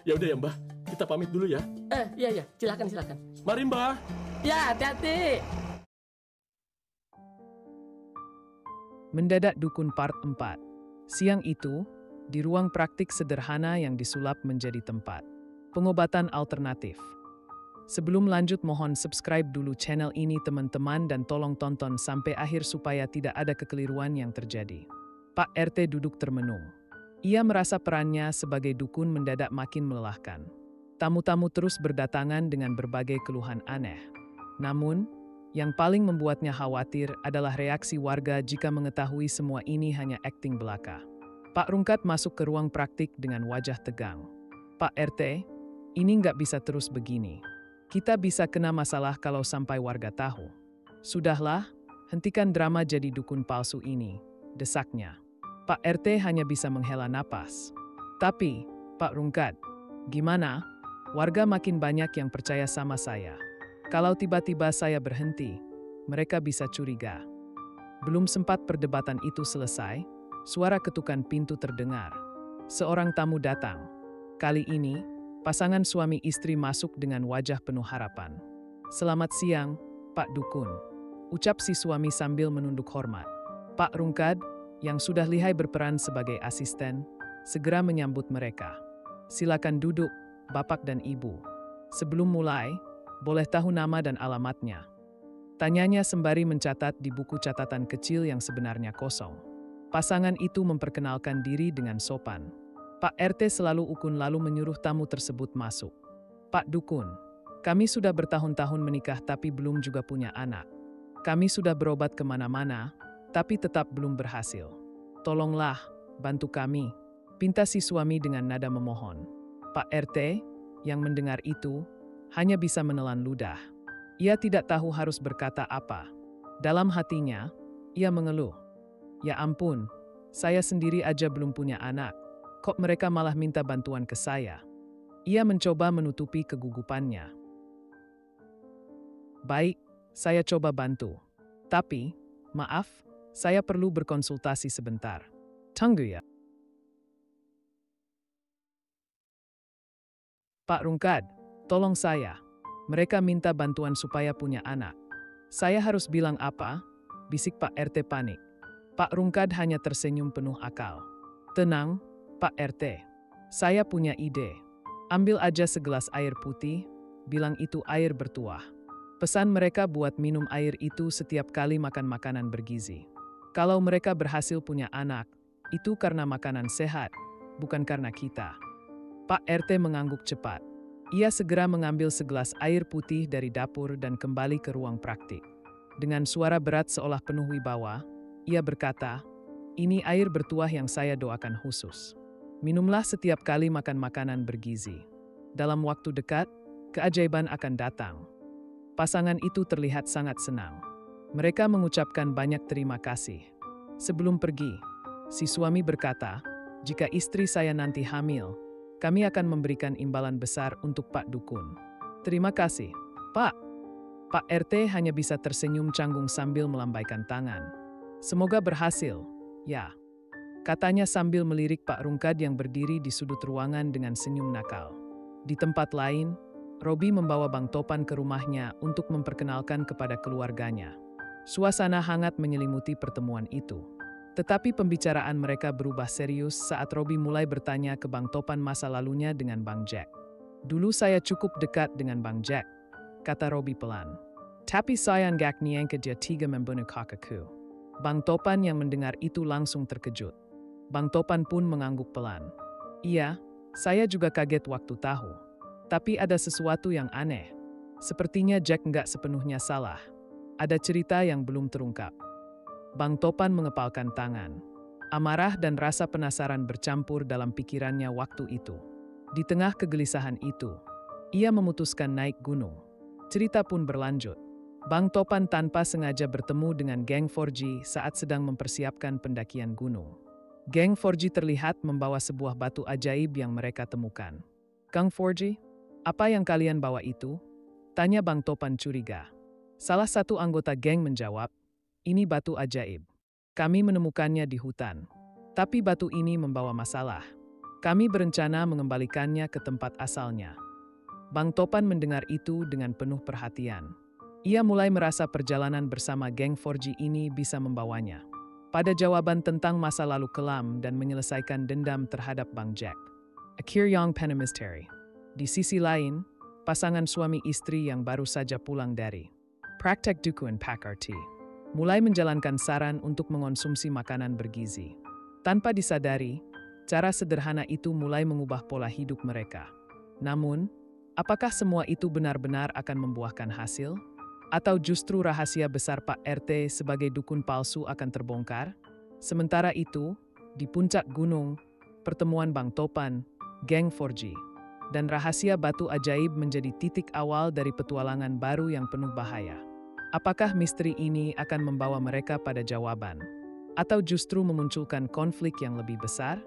Ya udah ya Mbah, kita pamit dulu ya. Iya, silakan. Mari Mbah. Ya, hati-hati. Mendadak Dukun Part 4. Siang itu, di ruang praktik sederhana yang disulap menjadi tempat pengobatan alternatif. Sebelum lanjut mohon subscribe dulu channel ini teman-teman dan tolong tonton sampai akhir supaya tidak ada kekeliruan yang terjadi. Pak RT duduk termenung. Ia merasa perannya sebagai dukun mendadak makin melelahkan. Tamu-tamu terus berdatangan dengan berbagai keluhan aneh. Namun, yang paling membuatnya khawatir adalah reaksi warga jika mengetahui semua ini hanya akting belaka. Pak Rungkat masuk ke ruang praktik dengan wajah tegang. Pak RT, ini nggak bisa terus begini. Kita bisa kena masalah kalau sampai warga tahu. Sudahlah, hentikan drama jadi dukun palsu ini, desaknya. Pak RT hanya bisa menghela napas. Tapi, Pak Rungkat, gimana? Warga makin banyak yang percaya sama saya. Kalau tiba-tiba saya berhenti, mereka bisa curiga. Belum sempat perdebatan itu selesai, suara ketukan pintu terdengar. Seorang tamu datang. Kali ini, pasangan suami istri masuk dengan wajah penuh harapan. "Selamat siang, Pak Dukun," ucap si suami sambil menunduk hormat. Pak Rungkat, yang sudah lihai berperan sebagai asisten, segera menyambut mereka. "Silakan duduk, Bapak dan Ibu. Sebelum mulai, boleh tahu nama dan alamatnya?" Tanyanya sembari mencatat di buku catatan kecil yang sebenarnya kosong. Pasangan itu memperkenalkan diri dengan sopan. Pak RT selalu ukun lalu menyuruh tamu tersebut masuk. "Pak Dukun, kami sudah bertahun-tahun menikah tapi belum juga punya anak. Kami sudah berobat kemana-mana, tapi tetap belum berhasil. Tolonglah, bantu kami," pinta si suami dengan nada memohon. Pak RT, yang mendengar itu, hanya bisa menelan ludah. Ia tidak tahu harus berkata apa. Dalam hatinya, ia mengeluh. "Ya ampun, saya sendiri aja belum punya anak. Kok mereka malah minta bantuan ke saya?" Ia mencoba menutupi kegugupannya. "Baik, saya coba bantu. Tapi, maaf, saya perlu berkonsultasi sebentar. Tunggu ya." "Pak Rungkat, tolong saya. Mereka minta bantuan supaya punya anak." "Saya harus bilang apa?" bisik Pak RT panik. Pak Rungkat hanya tersenyum penuh akal. "Tenang, Pak RT. Saya punya ide. Ambil aja segelas air putih, bilang itu air bertuah. Pesan mereka buat minum air itu setiap kali makan makanan bergizi. Kalau mereka berhasil punya anak, itu karena makanan sehat, bukan karena kita." Pak RT mengangguk cepat. Ia segera mengambil segelas air putih dari dapur dan kembali ke ruang praktik. Dengan suara berat seolah penuh wibawa, ia berkata, "Ini air bertuah yang saya doakan khusus. Minumlah setiap kali makan makanan bergizi. Dalam waktu dekat, keajaiban akan datang." Pasangan itu terlihat sangat senang. Mereka mengucapkan banyak terima kasih. Sebelum pergi, si suami berkata, "Jika istri saya nanti hamil, kami akan memberikan imbalan besar untuk Pak Dukun." "Terima kasih, Pak." Pak RT hanya bisa tersenyum canggung sambil melambaikan tangan. "Semoga berhasil, ya," katanya sambil melirik Pak Rungkat yang berdiri di sudut ruangan dengan senyum nakal. Di tempat lain, Robi membawa Bang Topan ke rumahnya untuk memperkenalkan kepada keluarganya. Suasana hangat menyelimuti pertemuan itu. Tetapi pembicaraan mereka berubah serius saat Robi mulai bertanya ke Bang Topan masa lalunya dengan Bang Jack. "Dulu saya cukup dekat dengan Bang Jack," kata Robi pelan. "Tapi saya nggak nyangka dia tega membunuh kakakku." Bang Topan yang mendengar itu langsung terkejut. Bang Topan pun mengangguk pelan. "Iya, saya juga kaget waktu tahu. Tapi ada sesuatu yang aneh. Sepertinya Jack nggak sepenuhnya salah. Ada cerita yang belum terungkap." Bang Topan mengepalkan tangan. Amarah dan rasa penasaran bercampur dalam pikirannya waktu itu. Di tengah kegelisahan itu, ia memutuskan naik gunung. Cerita pun berlanjut. Bang Topan tanpa sengaja bertemu dengan geng 4G saat sedang mempersiapkan pendakian gunung. Geng 4G terlihat membawa sebuah batu ajaib yang mereka temukan. "Kang 4G, apa yang kalian bawa itu?" tanya Bang Topan curiga. Salah satu anggota geng menjawab, "Ini batu ajaib. Kami menemukannya di hutan. Tapi batu ini membawa masalah. Kami berencana mengembalikannya ke tempat asalnya. Bang Topan mendengar itu dengan penuh perhatian. Ia mulai merasa perjalanan bersama geng 4G ini bisa membawanya pada jawaban tentang masa lalu kelam dan menyelesaikan dendam terhadap Bang Jack. Akhir yang penemisteri. Di sisi lain, pasangan suami istri yang baru saja pulang dari praktek dukun PAKRT mulai menjalankan saran untuk mengonsumsi makanan bergizi. Tanpa disadari, cara sederhana itu mulai mengubah pola hidup mereka. Namun, apakah semua itu benar-benar akan membuahkan hasil? Atau justru rahasia besar Pak RT sebagai dukun palsu akan terbongkar? Sementara itu, di puncak gunung, pertemuan Bang Topan, geng 4G, dan rahasia batu ajaib menjadi titik awal dari petualangan baru yang penuh bahaya. Apakah misteri ini akan membawa mereka pada jawaban? Atau justru memunculkan konflik yang lebih besar?